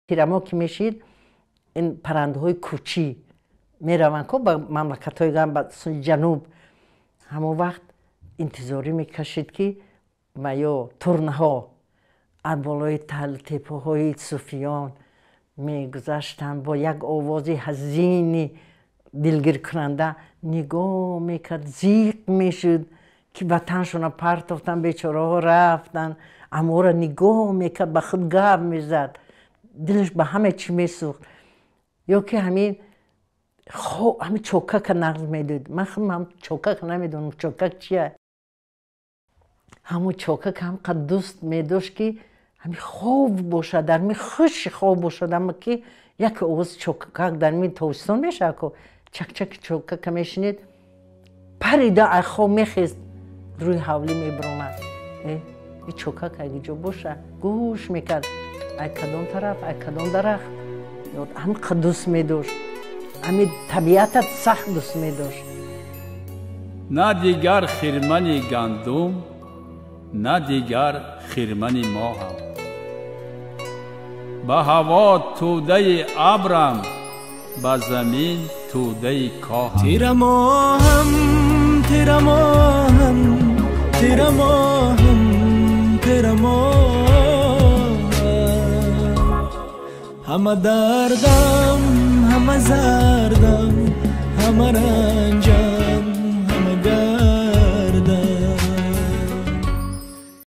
پیرما که میشید این پرنده های کوچی میروند که به مملکت های جنوب همون وقت انتظاری میکشید که و یا ترنه ها از بالای تل تپه های صوفیان میگذشتن با یک آواز حزین دلگیر کننده نگاه میکرد زیق میشد که وطنشون پرت افتن بیچاره ها رفتن اما را نگاه میکرد به خود گپ میزد دلش به همه چی میسوخت یا که همین چوکک نقل میداد من هم چوکک نمیدونم چوکک چیه همون چوکک هم قد دوست میداشت که همین خوب باشه در می خوش خوب باشه اما که یک آواز چوکک در می توستان میشه که چک چک چوکک میشنید پریده ای خواب میخیست روی حولی میبرامد این چوکک اگه جو باشه گوش میکرد ای کدام طرف ای کدام درخت همین قد دوست میداشت همین طبیعتت سخت دوست میداشت نه دیگر خرمن گندم نه دیگر خرمن ماهم به هوا توده ابرم به زمین توده کاهم تیره ماهم تیره ماهم تیره ماهم تیره ماهم همه دردم همه زردم همه رنجم